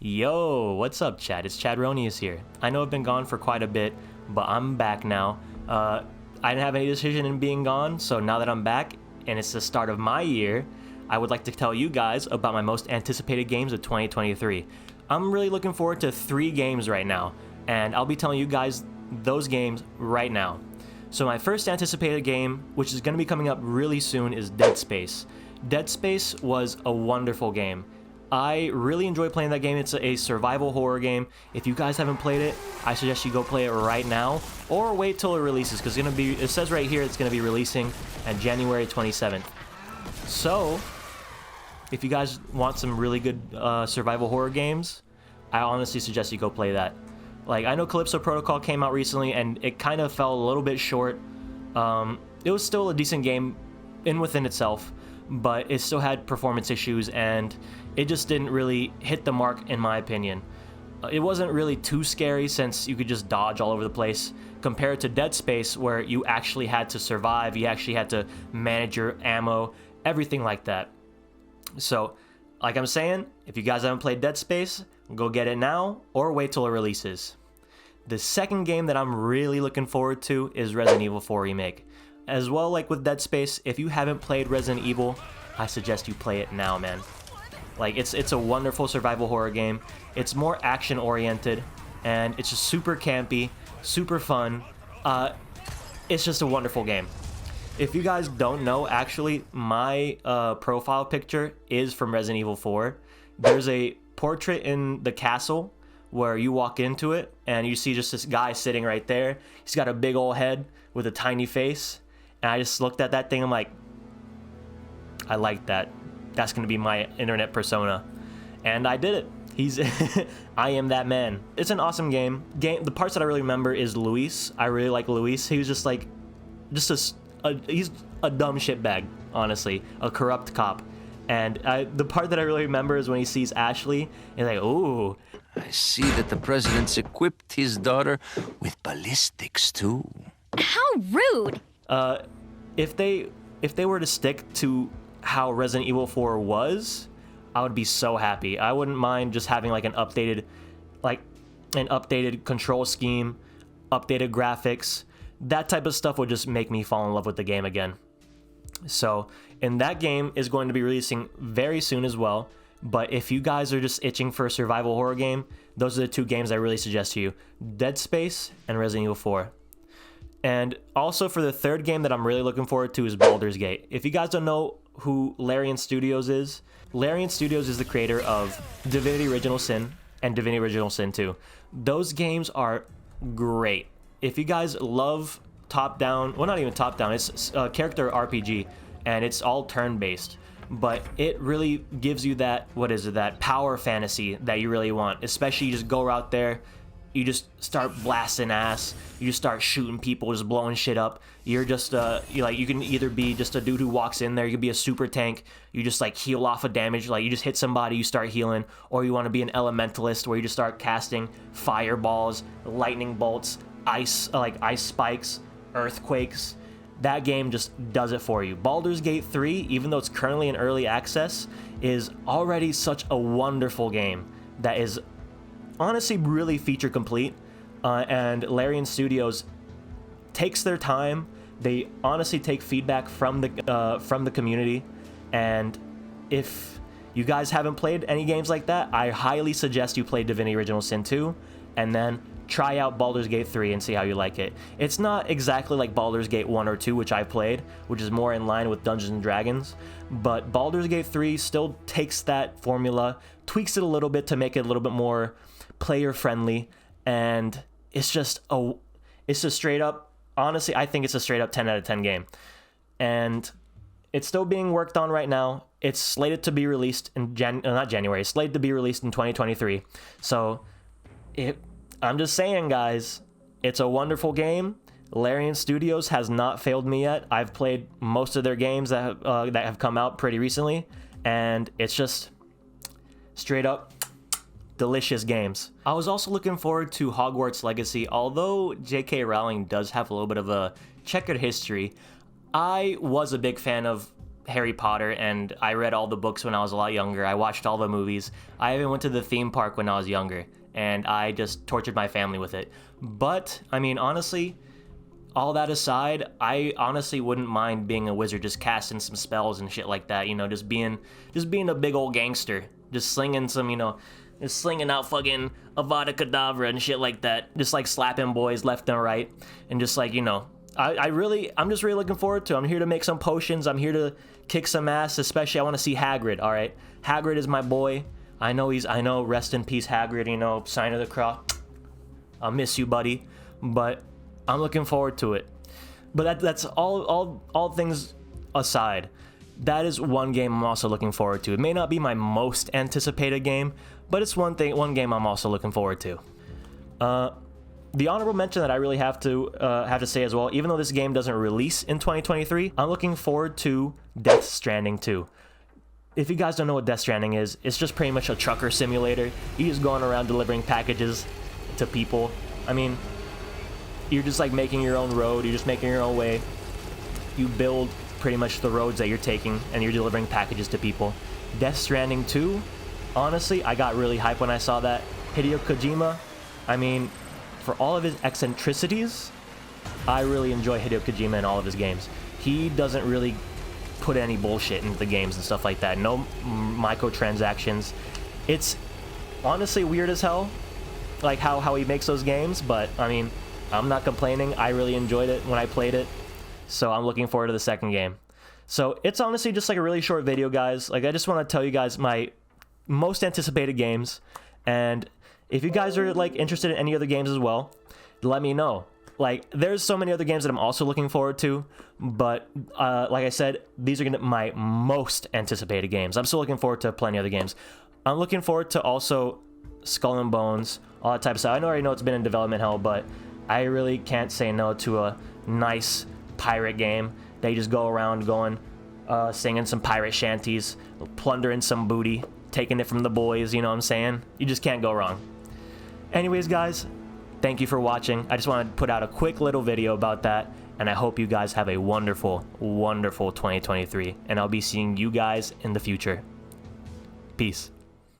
Yo, what's up, Chad? It's Chadronius here. I know I've been gone for quite a bit, but I'm back now. I didn't have any decision in being gone, so now that I'm back and it's the start of my year, I would like to tell you guys about my most anticipated games of 2023. I'm really looking forward to 3 games right now, and I'll be telling you guys those games right now. So my first anticipated game, which is going to be coming up really soon, is Deadspace. Deadspace was a wonderful game. I really enjoy playing that game. It's a survival horror game. If you guys haven't played it, I suggest you go play it right now or wait till it releases, because it says right here it's going to be releasing on January 27th. So if you guys want some really good survival horror games, I honestly suggest you go play that. Like, I know Calypso Protocol came out recently and it kind of fell a little bit short. It was still a decent game within itself, but it still had performance issues and it just didn't really hit the mark in my opinion. It wasn't really too scary since you could just dodge all over the place compared to Dead Space, where you actually had to survive, you actually had to manage your ammo, everything like that. So, like I'm saying, if you guys haven't played Dead Space, go get it now or wait till it releases. The second game that I'm really looking forward to is Resident Evil 4 Remake. As well, like with Dead Space, if you haven't played Resident Evil, I suggest you play it now, man. Like, it's a wonderful survival horror game. It's more action oriented, and it's just super campy, super fun. It's just a wonderful game. If you guys don't know, actually, my profile picture is from Resident Evil 4. There's a portrait in the castle where you walk into it, and you see just this guy sitting right there. He's got a big old head with a tiny face. And I just looked at that thing, I'm like, I like that. That's going to be my internet persona. And I did it. I am that man. It's an awesome game. The parts that I really remember is Luis. I really like Luis. He was just like, he's a dumb shitbag, honestly. A corrupt cop. And the part that I really remember is when he sees Ashley, and like, ooh. I see that the president's equipped his daughter with ballistics, too. How rude! If they were to stick to how Resident Evil 4 was, I would be so happy. I wouldn't mind just having like an updated control scheme, updated graphics. That type of stuff would just make me fall in love with the game again. So, and that game is going to be releasing very soon as well. But if you guys are just itching for a survival horror game, those are the 2 games I really suggest to you: Dead Space and Resident Evil 4. And also for the third game that I'm really looking forward to is Baldur's Gate. If you guys don't know who Larian Studios is the creator of Divinity Original Sin and Divinity Original Sin 2. Those games are great. If you guys love top-down, well, not even top-down, it's a character RPG, and it's all turn-based. But it really gives you that, that power fantasy that you really want. Especially you just go out there, you just start blasting ass, you just start shooting people, just blowing shit up. You're just you can either be just a dude who walks in there, you could be a super tank, you just like heal off of damage, like you just hit somebody, you start healing, or you want to be an elementalist where you just start casting fireballs, lightning bolts, ice spikes, earthquakes. That game just does it for you. Baldur's Gate 3, even though it's currently in early access, is already such a wonderful game that is honestly really feature complete, and Larian Studios takes their time. They honestly take feedback from the community, and if you guys haven't played any games like that, I highly suggest you play Divinity Original Sin 2 and then try out Baldur's Gate 3 and see how you like it. It's not exactly like Baldur's Gate 1 or 2, which I played, which is more in line with Dungeons and Dragons, but Baldur's Gate 3 still takes that formula, tweaks it a little bit to make it a little bit more player friendly, and it's just straight up, honestly, I think it's a straight up 10 out of 10 game. And it's still being worked on right now. It's slated to be released in it's slated to be released in 2023. So I'm just saying, guys, it's a wonderful game. Larian Studios has not failed me yet. I've played most of their games that have come out pretty recently, and it's just straight up delicious games. I was also looking forward to Hogwarts Legacy. Although J.K. Rowling does have a little bit of a checkered history, I was a big fan of Harry Potter, and I read all the books when I was a lot younger. I watched all the movies. I even went to the theme park when I was younger, and I just tortured my family with it. But, I mean, honestly, all that aside, I honestly wouldn't mind being a wizard, just casting some spells and shit like that, you know, just being a big old gangster, just slinging some, you know, just slinging out fucking Avada Kedavra and shit like that, just like slapping boys left and right, and just like, you know, I'm just really looking forward to it. I'm here to make some potions. I'm here to kick some ass, especially I want to see Hagrid, all right? Hagrid is my boy. I know, rest in peace, Hagrid, you know, sign of the cross. I'll miss you, buddy, but I'm looking forward to it. But that's all things aside. That is one game I'm also looking forward to. It may not be my most anticipated game, but it's one game I'm also looking forward to. The honorable mention that I really have to say as well, even though this game doesn't release in 2023, I'm looking forward to Death Stranding 2. If you guys don't know what Death Stranding is, it's just pretty much a trucker simulator. You're just going around delivering packages to people. I mean, you're just like making your own road, you're just making your own way. You build pretty much the roads that you're taking, and you're delivering packages to people. Death Stranding 2, honestly, I got really hyped when I saw that. Hideo Kojima, I mean, for all of his eccentricities, I really enjoy Hideo Kojima in all of his games. He doesn't really put any bullshit into the games and stuff like that. No microtransactions. It's honestly weird as hell, like how he makes those games, but I mean, I'm not complaining. I really enjoyed it when I played it, so I'm looking forward to the second game. So it's honestly just like a really short video, guys. Like, I just want to tell you guys my most anticipated games, and if you guys are like interested in any other games as well, let me know. Like, there's so many other games that I'm also looking forward to, but like I said, these are gonna my most anticipated games. I'm still looking forward to plenty other games. I'm looking forward to also Skull and Bones, all that type of stuff. I already know it's been in development hell, but I really can't say no to a nice pirate game. They just go around singing some pirate shanties, plundering some booty, taking it from the boys, you know what I'm saying? You just can't go wrong. Anyways, guys, thank you for watching. I just wanted to put out a quick little video about that, and I hope you guys have a wonderful, wonderful 2023, and I'll be seeing you guys in the future. Peace.